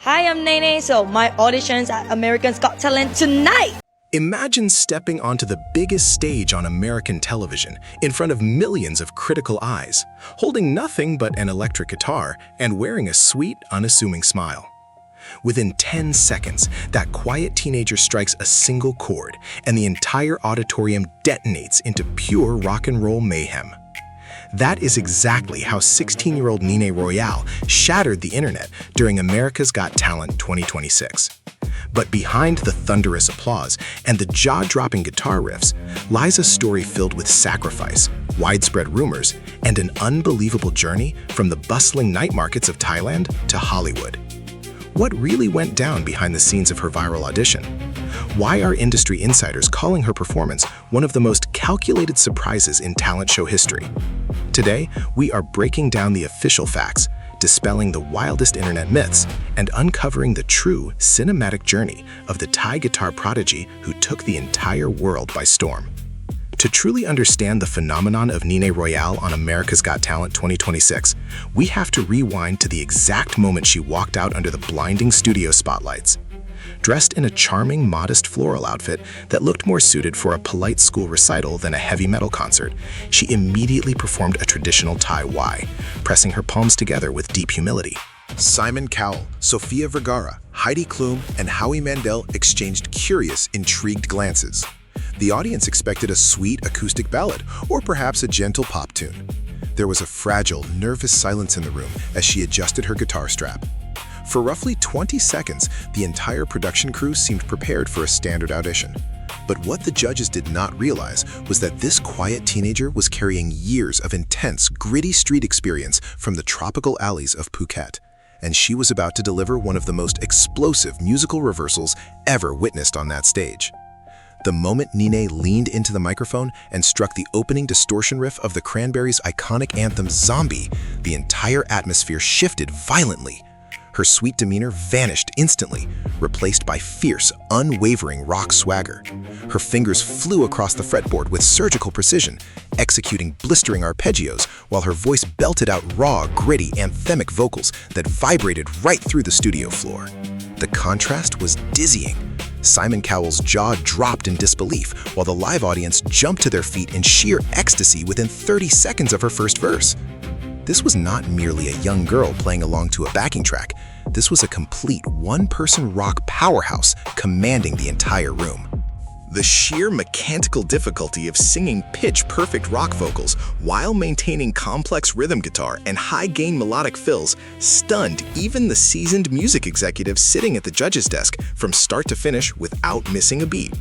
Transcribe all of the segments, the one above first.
Hi, I'm Nene. So my auditions at American's Got Talent tonight. Imagine stepping onto the biggest stage on American television in front of millions of critical eyes, holding nothing but an electric guitar and wearing a sweet, unassuming smile. Within 10 seconds, that quiet teenager strikes a single chord and the entire auditorium detonates into pure rock and roll mayhem. That is exactly how 16-year-old Nene Royal shattered the internet during America's Got Talent 2026. But behind the thunderous applause and the jaw-dropping guitar riffs lies a story filled with sacrifice, widespread rumors, and an unbelievable journey from the bustling night markets of Thailand to Hollywood. What really went down behind the scenes of her viral audition? Why are industry insiders calling her performance one of the most calculated surprises in talent show history? Today, we are breaking down the official facts, dispelling the wildest internet myths, and uncovering the true cinematic journey of the Thai guitar prodigy who took the entire world by storm. To truly understand the phenomenon of Nene Royal on America's Got Talent 2026, we have to rewind to the exact moment she walked out under the blinding studio spotlights. Dressed in a charming, modest floral outfit that looked more suited for a polite school recital than a heavy metal concert, she immediately performed a traditional Thai Wai, pressing her palms together with deep humility. Simon Cowell, Sofia Vergara, Heidi Klum, and Howie Mandel exchanged curious, intrigued glances. The audience expected a sweet acoustic ballad, or perhaps a gentle pop tune. There was a fragile, nervous silence in the room as she adjusted her guitar strap. For roughly 20 seconds, the entire production crew seemed prepared for a standard audition. But what the judges did not realize was that this quiet teenager was carrying years of intense, gritty street experience from the tropical alleys of Phuket, and she was about to deliver one of the most explosive musical reversals ever witnessed on that stage. The moment Nene leaned into the microphone and struck the opening distortion riff of the Cranberries' iconic anthem Zombie, the entire atmosphere shifted violently. Her sweet demeanor vanished instantly, replaced by fierce, unwavering rock swagger. Her fingers flew across the fretboard with surgical precision, executing blistering arpeggios while her voice belted out raw, gritty, anthemic vocals that vibrated right through the studio floor. The contrast was dizzying. Simon Cowell's jaw dropped in disbelief, while the live audience jumped to their feet in sheer ecstasy within 30 seconds of her first verse. This was not merely a young girl playing along to a backing track. This was a complete one-person rock powerhouse commanding the entire room. The sheer mechanical difficulty of singing pitch-perfect rock vocals while maintaining complex rhythm guitar and high-gain melodic fills stunned even the seasoned music executives sitting at the judges' desk from start to finish without missing a beat.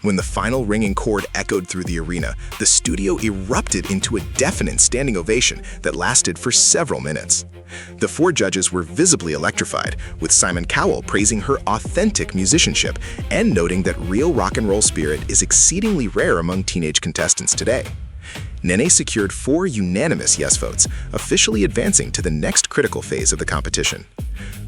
When the final ringing chord echoed through the arena, the studio erupted into a deafening standing ovation that lasted for several minutes. The four judges were visibly electrified, with Simon Cowell praising her authentic musicianship and noting that real rock and roll spirit is exceedingly rare among teenage contestants today. Nene secured 4 unanimous yes votes, officially advancing to the next critical phase of the competition.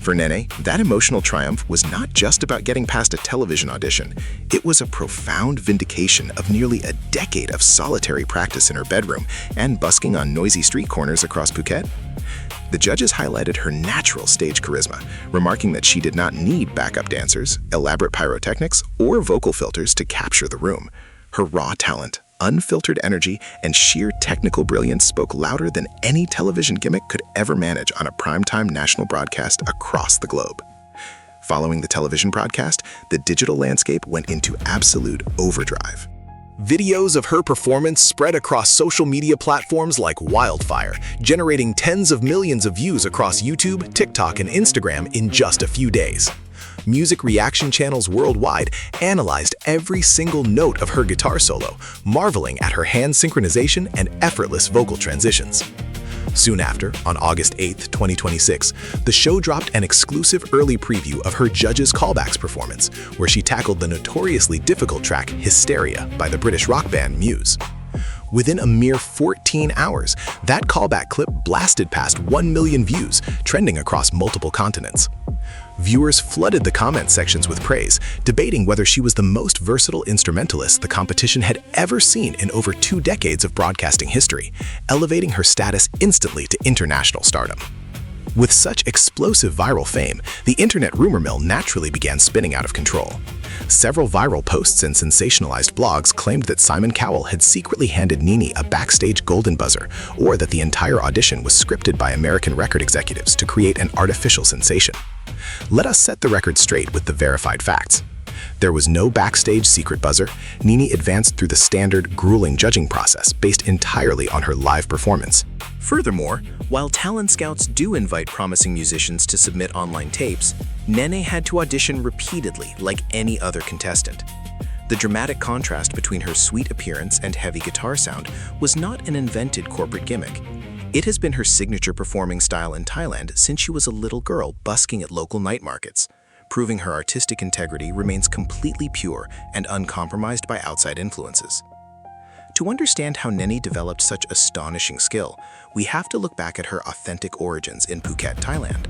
For Nene, that emotional triumph was not just about getting past a television audition. It was a profound vindication of nearly a decade of solitary practice in her bedroom and busking on noisy street corners across Phuket. The judges highlighted her natural stage charisma, remarking that she did not need backup dancers, elaborate pyrotechnics, or vocal filters to capture the room. Her raw talent, unfiltered energy, and sheer technical brilliance spoke louder than any television gimmick could ever manage on a primetime national broadcast across the globe. Following the television broadcast, the digital landscape went into absolute overdrive. Videos of her performance spread across social media platforms like wildfire, generating tens of millions of views across YouTube, TikTok, and Instagram in just a few days. Music reaction channels worldwide analyzed every single note of her guitar solo, marveling at her hand synchronization and effortless vocal transitions. Soon after, on August 8, 2026, the show dropped an exclusive early preview of her Judges Callbacks performance, where she tackled the notoriously difficult track Hysteria by the British rock band Muse. Within a mere 14 hours, that callback clip blasted past 1 million views, trending across multiple continents. Viewers flooded the comment sections with praise, debating whether she was the most versatile instrumentalist the competition had ever seen in over 2 decades of broadcasting history, elevating her status instantly to international stardom. With such explosive viral fame, the internet rumor mill naturally began spinning out of control. Several viral posts and sensationalized blogs claimed that Simon Cowell had secretly handed Nene a backstage golden buzzer, or that the entire audition was scripted by American record executives to create an artificial sensation. Let us set the record straight with the verified facts. There was no backstage secret buzzer. Nene advanced through the standard, grueling judging process based entirely on her live performance. Furthermore, while talent scouts do invite promising musicians to submit online tapes, Nene had to audition repeatedly like any other contestant. The dramatic contrast between her sweet appearance and heavy guitar sound was not an invented corporate gimmick. It has been her signature performing style in Thailand since she was a little girl busking at local night markets, proving her artistic integrity remains completely pure and uncompromised by outside influences. To understand how Nene developed such astonishing skill, we have to look back at her authentic origins in Phuket, Thailand.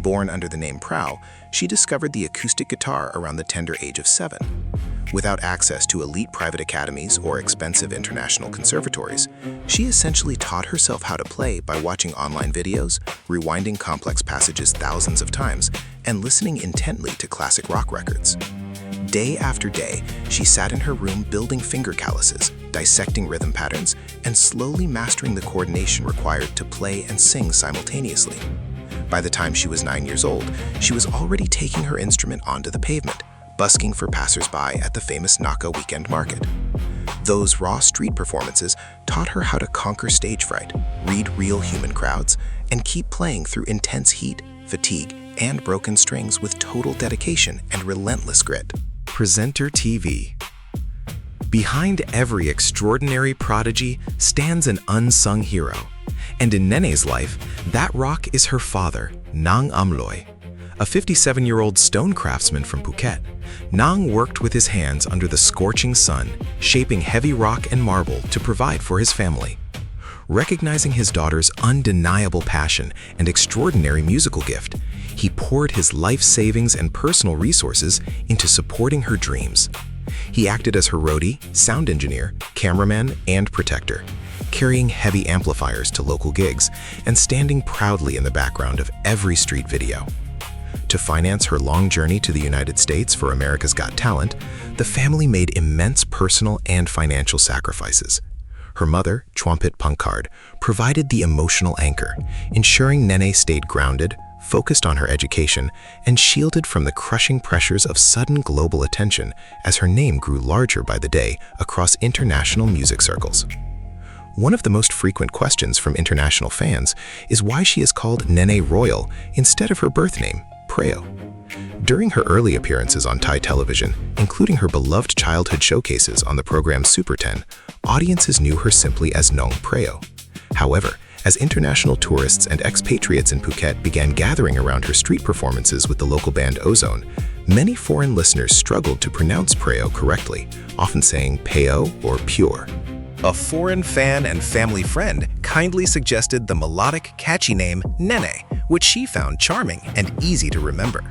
Born under the name Praew, she discovered the acoustic guitar around the tender age of 7. Without access to elite private academies or expensive international conservatories, she essentially taught herself how to play by watching online videos, rewinding complex passages thousands of times, and listening intently to classic rock records. Day after day, she sat in her room building finger calluses, dissecting rhythm patterns, and slowly mastering the coordination required to play and sing simultaneously. By the time she was 9 years old, she was already taking her instrument onto the pavement, busking for passers-by at the famous Naka weekend market. Those raw street performances taught her how to conquer stage fright, read real human crowds, and keep playing through intense heat, fatigue, and broken strings with total dedication and relentless grit. Presenter TV. Behind every extraordinary prodigy stands an unsung hero. And in Nene's life, that rock is her father, Nong Praew. A 57-year-old stone craftsman from Phuket, Nong worked with his hands under the scorching sun, shaping heavy rock and marble to provide for his family. Recognizing his daughter's undeniable passion and extraordinary musical gift, he poured his life savings and personal resources into supporting her dreams. He acted as her roadie, sound engineer, cameraman, and protector, carrying heavy amplifiers to local gigs and standing proudly in the background of every street video. To finance her long journey to the United States for America's Got Talent, the family made immense personal and financial sacrifices. Her mother, Chwampit Punkard, provided the emotional anchor, ensuring Nene stayed grounded, focused on her education, and shielded from the crushing pressures of sudden global attention as her name grew larger by the day across international music circles. One of the most frequent questions from international fans is why she is called Nene Royal instead of her birth name, Praew. During her early appearances on Thai television, including her beloved childhood showcases on the program Super 10, audiences knew her simply as Nong Praew. However, as international tourists and expatriates in Phuket began gathering around her street performances with the local band Ozone, many foreign listeners struggled to pronounce Praew correctly, often saying Peo or Pure. A foreign fan and family friend kindly suggested the melodic, catchy name Nene, which she found charming and easy to remember.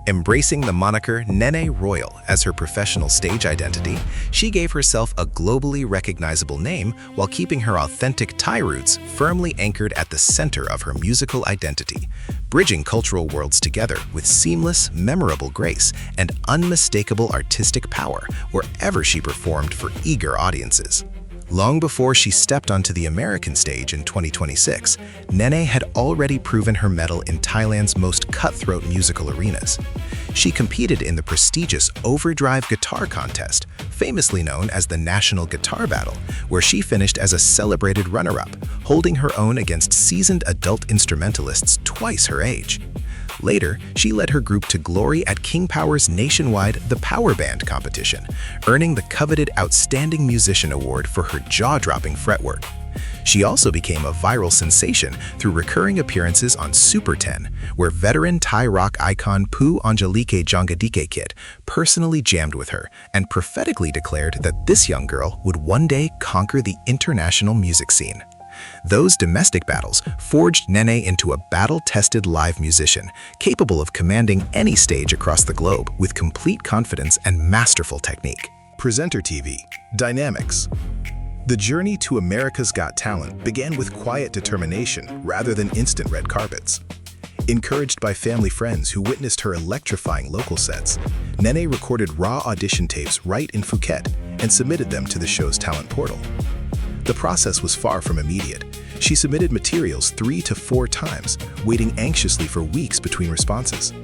Embracing the moniker Nene Royal as her professional stage identity, she gave herself a globally recognizable name while keeping her authentic Thai roots firmly anchored at the center of her musical identity, bridging cultural worlds together with seamless, memorable grace and unmistakable artistic power wherever she performed for eager audiences. Long before she stepped onto the American stage in 2026, Nene had already proven her mettle in Thailand's most cutthroat musical arenas. She competed in the prestigious Overdrive Guitar Contest, famously known as the National Guitar Battle, where she finished as a celebrated runner-up, holding her own against seasoned adult instrumentalists twice her age. Later, she led her group to glory at King Power's nationwide The Power Band competition, earning the coveted Outstanding Musician Award for her jaw-dropping fretwork. She also became a viral sensation through recurring appearances on Super 10, where veteran Thai rock icon Phu Anjalike Jongadike Kit personally jammed with her and prophetically declared that this young girl would one day conquer the international music scene. Those domestic battles forged Nene into a battle-tested live musician, capable of commanding any stage across the globe with complete confidence and masterful technique. Presenter TV. Dynamics. The journey to America's Got Talent began with quiet determination rather than instant red carpets. Encouraged by family friends who witnessed her electrifying local sets, Nene recorded raw audition tapes right in Phuket and submitted them to the show's talent portal. The process was far from immediate. She submitted materials 3 to 4 times, waiting anxiously for weeks between responses.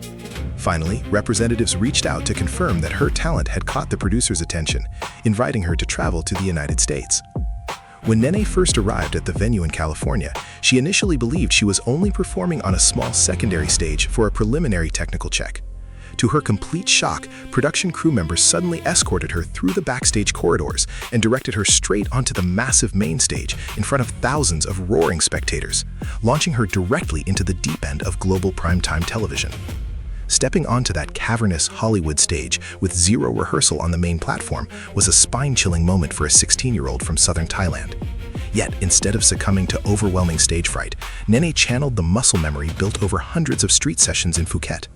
Finally, representatives reached out to confirm that her talent had caught the producer's attention, inviting her to travel to the United States. When Nene first arrived at the venue in California, she initially believed she was only performing on a small secondary stage for a preliminary technical check. To her complete shock, production crew members suddenly escorted her through the backstage corridors and directed her straight onto the massive main stage in front of thousands of roaring spectators, launching her directly into the deep end of global primetime television. Stepping onto that cavernous Hollywood stage with zero rehearsal on the main platform was a spine-chilling moment for a 16-year-old from southern Thailand. Yet, instead of succumbing to overwhelming stage fright, Nene channeled the muscle memory built over hundreds of street sessions in Phuket.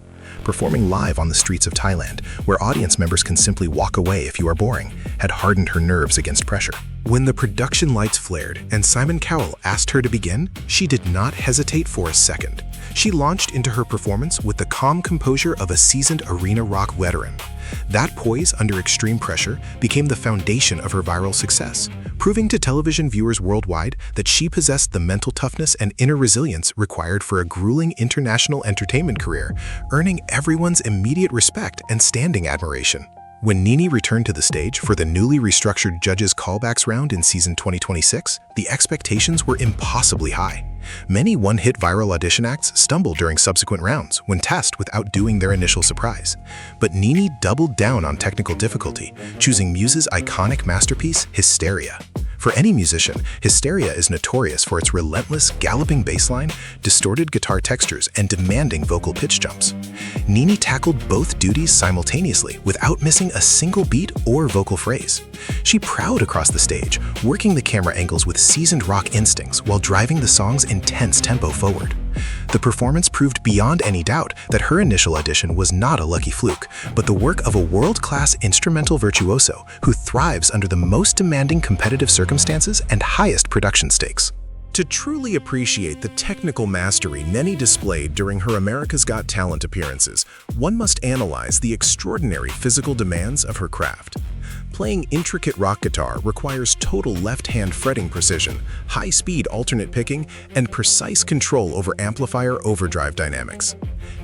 Performing live on the streets of Thailand, where audience members can simply walk away if you are boring, had hardened her nerves against pressure. When the production lights flared and Simon Cowell asked her to begin, she did not hesitate for a second. She launched into her performance with the calm composure of a seasoned arena rock veteran. That poise under extreme pressure became the foundation of her viral success, proving to television viewers worldwide that she possessed the mental toughness and inner resilience required for a grueling international entertainment career, earning everyone's immediate respect and standing admiration. When Nene returned to the stage for the newly restructured Judges Callbacks round in season 2026, the expectations were impossibly high. Many one-hit viral audition acts stumbled during subsequent rounds when tasked with outdoing their initial surprise. But Nene doubled down on technical difficulty, choosing Muse's iconic masterpiece, Hysteria. For any musician, Hysteria is notorious for its relentless, galloping bass line, distorted guitar textures, and demanding vocal pitch jumps. Nene tackled both duties simultaneously without missing a single beat or vocal phrase. She prowled across the stage, working the camera angles with seasoned rock instincts while driving the song's intense tempo forward. The performance proved beyond any doubt that her initial audition was not a lucky fluke, but the work of a world-class instrumental virtuoso who thrives under the most demanding competitive circumstances and highest production stakes. To truly appreciate the technical mastery Nene displayed during her America's Got Talent appearances, one must analyze the extraordinary physical demands of her craft. Playing intricate rock guitar requires total left-hand fretting precision, high-speed alternate picking, and precise control over amplifier overdrive dynamics.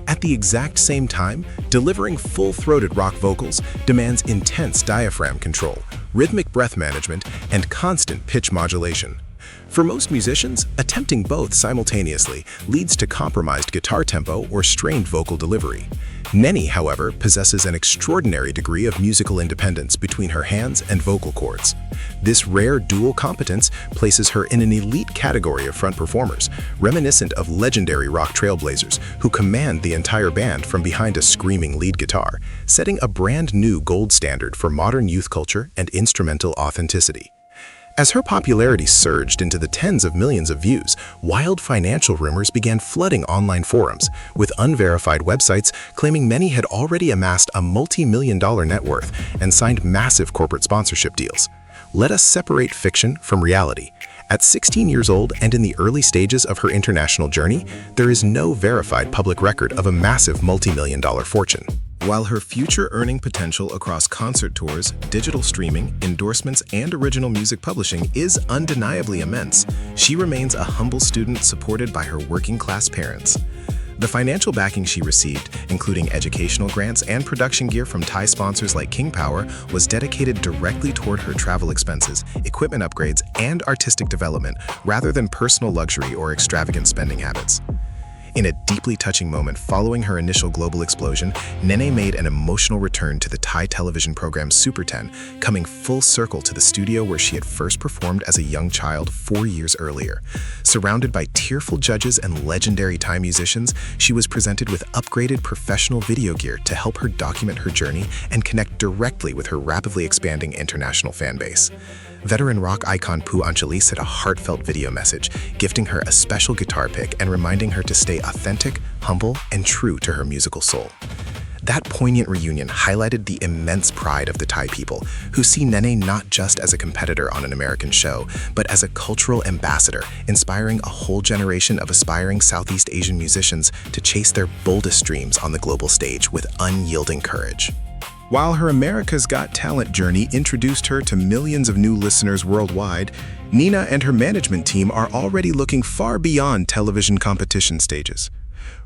At the exact same time, delivering full-throated rock vocals demands intense diaphragm control, rhythmic breath management, and constant pitch modulation. For most musicians, attempting both simultaneously leads to compromised guitar tempo or strained vocal delivery. Nene, however, possesses an extraordinary degree of musical independence between her hands and vocal cords. This rare dual competence places her in an elite category of front performers, reminiscent of legendary rock trailblazers who command the entire band from behind a screaming lead guitar, setting a brand new gold standard for modern youth culture and instrumental authenticity. As her popularity surged into the tens of millions of views, wild financial rumors began flooding online forums, with unverified websites claiming Nene had already amassed a multi-million-dollar net worth and signed massive corporate sponsorship deals. Let us separate fiction from reality. At 16 years old and in the early stages of her international journey, there is no verified public record of a massive multi-million-dollar fortune. While her future earning potential across concert tours, digital streaming, endorsements, and original music publishing is undeniably immense, she remains a humble student supported by her working-class parents. The financial backing she received, including educational grants and production gear from Thai sponsors like King Power, was dedicated directly toward her travel expenses, equipment upgrades, and artistic development, rather than personal luxury or extravagant spending habits. In a deeply touching moment following her initial global explosion, Nene made an emotional return to the Thai television program Super 10, coming full circle to the studio where she had first performed as a young child 4 years earlier. Surrounded by tearful judges and legendary Thai musicians, she was presented with upgraded professional video gear to help her document her journey and connect directly with her rapidly expanding international fan base. Veteran rock icon Phu Anjali sent a heartfelt video message, gifting her a special guitar pick and reminding her to stay authentic, humble, and true to her musical soul. That poignant reunion highlighted the immense pride of the Thai people, who see Nene not just as a competitor on an American show, but as a cultural ambassador, inspiring a whole generation of aspiring Southeast Asian musicians to chase their boldest dreams on the global stage with unyielding courage. While her America's Got Talent journey introduced her to millions of new listeners worldwide, Nina and her management team are already looking far beyond television competition stages.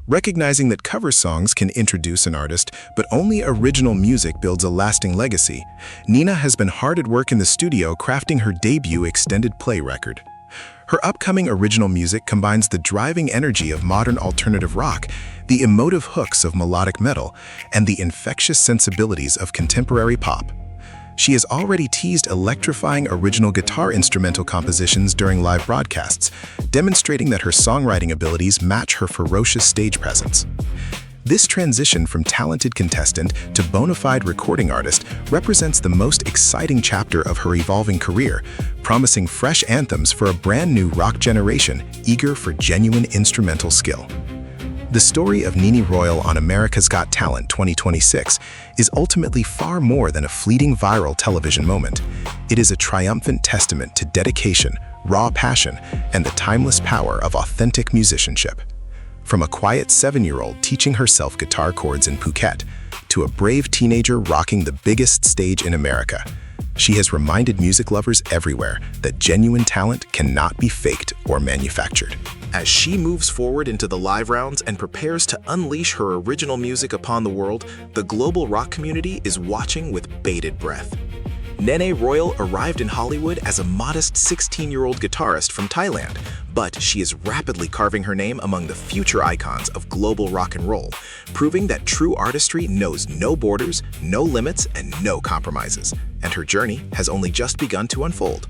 Recognizing that cover songs can introduce an artist, but only original music builds a lasting legacy, Nina has been hard at work in the studio crafting her debut extended play record. Her upcoming original music combines the driving energy of modern alternative rock, the emotive hooks of melodic metal, and the infectious sensibilities of contemporary pop. She has already teased electrifying original guitar instrumental compositions during live broadcasts, demonstrating that her songwriting abilities match her ferocious stage presence. This transition from talented contestant to bona fide recording artist represents the most exciting chapter of her evolving career, promising fresh anthems for a brand new rock generation eager for genuine instrumental skill. The story of Nene Royal on America's Got Talent 2026 is ultimately far more than a fleeting viral television moment. It is a triumphant testament to dedication, raw passion, and the timeless power of authentic musicianship. From a quiet 7-year-old teaching herself guitar chords in Phuket, to a brave teenager rocking the biggest stage in America, she has reminded music lovers everywhere that genuine talent cannot be faked or manufactured. As she moves forward into the live rounds and prepares to unleash her original music upon the world, the global rock community is watching with bated breath. Nene Royal arrived in Hollywood as a modest 16-year-old guitarist from Thailand, but she is rapidly carving her name among the future icons of global rock and roll, proving that true artistry knows no borders, no limits, and no compromises. And her journey has only just begun to unfold.